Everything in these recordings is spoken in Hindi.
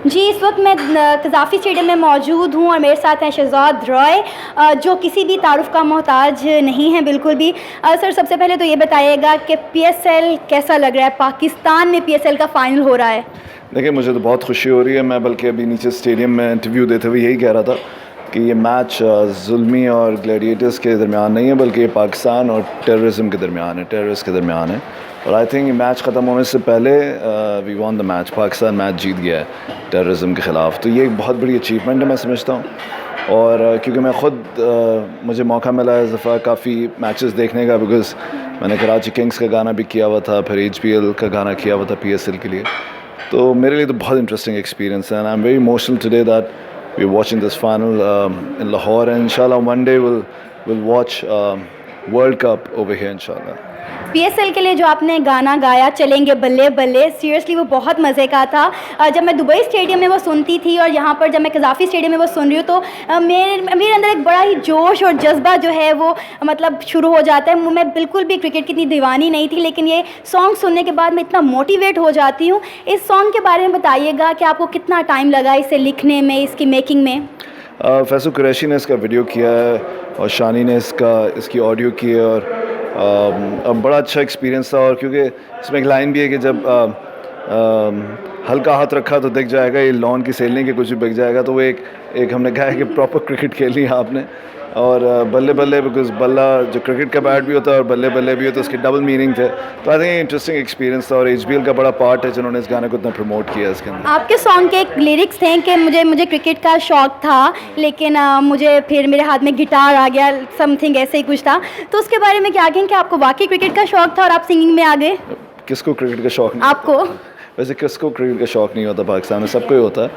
जी, इस वक्त मैं कज़ाफ़ी स्टेडियम में मौजूद हूँ और मेरे साथ हैं शहज़ाद रॉय, जो किसी भी तारुफ़ का मोहताज नहीं है बिल्कुल भी। सर, सबसे पहले तो ये बताइएगा कि पीएसएल कैसा लग रहा है? पाकिस्तान में पीएसएल का फ़ाइनल हो रहा है। देखिए, मुझे तो बहुत खुशी हो रही है। मैं बल्कि अभी नीचे स्टेडियम में इंटरव्यू देते हुए यही कह रहा था कि ये मैच ज़ुल्मी और ग्लैडिएटर्स के दरमियान नहीं है, बल्कि ये पाकिस्तान और टेररिज्म के दरमियान है, टेररिस्ट के दरमियान है। और आई थिंक मैच ख़त्म होने से पहले we won the match, Pakistan match जीत गया है टेररिज्म के ख़िलाफ़। तो ये एक बहुत बड़ी अचीवमेंट है, मैं समझता हूँ। और क्योंकि मैं ख़ुद मुझे मौका मिला इस दफ़ा काफ़ी मैचेस देखने का, बिकॉज़ मैंने कराची किंग्स का गाना भी किया हुआ था, फिर HPL का गाना किया हुआ था PSL के लिए। तो मेरे लिए तो बहुत इंटरेस्टिंग एक्सपीरियंस है, and I am very emotional today that we are watching this final in Lahore, and इंशाल्लाह one day will watch world cup over here इंशाल्लाह। पीएसएल के लिए जो आपने गाना गाया चलेंगे बल्ले बल्ले, सीरियसली वो बहुत मज़े का था। जब मैं दुबई स्टेडियम में वो सुनती थी और यहाँ पर जब मैं कज़ाफ़ी स्टेडियम में वो सुन रही हूँ, तो मेरे अंदर एक बड़ा ही जोश और जज्बा जो है वो मतलब शुरू हो जाता है। मैं बिल्कुल भी क्रिकेट की इतनी दीवानी नहीं थी, लेकिन ये सॉन्ग सुनने के बाद मैं इतना मोटिवेट हो जाती हूँ। इस सॉन्ग के बारे में बताइएगा कि आपको कितना टाइम लगा इसे लिखने में, इसकी मेकिंग में? फैसल कुरैशी ने इसका वीडियो किया है और शानी ने इसकी ऑडियो की है, और बड़ा अच्छा एक्सपीरियंस था। और क्योंकि इसमें एक लाइन भी है कि जब हल्का हाथ रखा तो दिख जाएगा, ये लॉन की सेल नहीं कि कुछ भी बिक जाएगा। तो वो एक हमने कहा है कि प्रॉपर क्रिकेट खेली है आपने। और बल्ले बल्ले, बिकॉज बल्ला जो क्रिकेट का बैट भी होता है और बल्ले बल्ले भी होता है, उसके डबल मीनिंग थे। तो आई थिंक इंटरेस्टिंग एक्सपीरियंस था, और HBL का बड़ा पार्ट है जिन्होंने इस गाने को इतना प्रमोट किया इसके अंदर। आपके सॉन्ग के एक लिरिक्स थे कि मुझे क्रिकेट का शौक़ था, लेकिन मुझे फिर मेरे हाथ में गिटार आ गया, समथिंग ऐसे ही कुछ था। तो उसके बारे में क्या कहें कि आपको वाकई क्रिकेट का शौक़ था और आप सिंगिंग में आ गए? किसको क्रिकेट का शौक़ नहीं? आपको? वैसे किसको क्रिकेट का शौक़ नहीं होता? पाकिस्तान में सबको ही होता है,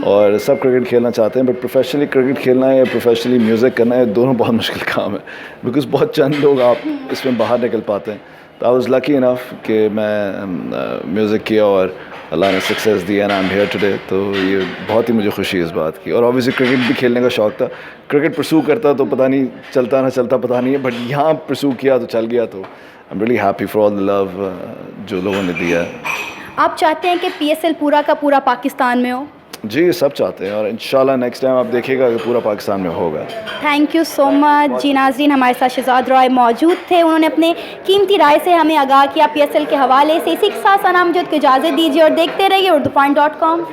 और सब क्रिकेट खेलना चाहते हैं। बट प्रोफेशनली क्रिकेट खेलना है या प्रोफेशनली म्यूज़िक करना है, दोनों बहुत मुश्किल काम है, बिकॉज़ बहुत चंद लोग आप इसमें बाहर निकल पाते हैं। तो आई वाज़ लकी इनफ कि मैं म्यूज़िक किया और अल्लाह ने success the, and I am here today. तो ये बहुत ही मुझे खुशी है इस बात की। और ऑब्वियसली क्रिकेट भी खेलने का शौक़ था। क्रिकेट परसू करता तो पता नहीं चलता ना चलता पता नहीं है, बट यहाँ परसू किया तो चल गया। तो I am really happy for all the love जो लोगों ने दिया है। आप चाहते हैं कि पीएसएल पूरा का पूरा पाकिस्तान में हो? जी, सब चाहते हैं, और इंशाल्लाह नेक्स्ट टाइम आप देखिएगा कि पूरा पाकिस्तान में होगा। Thank you so much. जी नाज़रीन, हमारे साथ शहज़ाद रॉय मौजूद थे। उन्होंने अपने कीमती राय से हमें आगाह किया पीएसएल के हवाले से। इसी के साथ सना मुझे इजाज़त दीजिए और देखते रहिए urdupoint.com।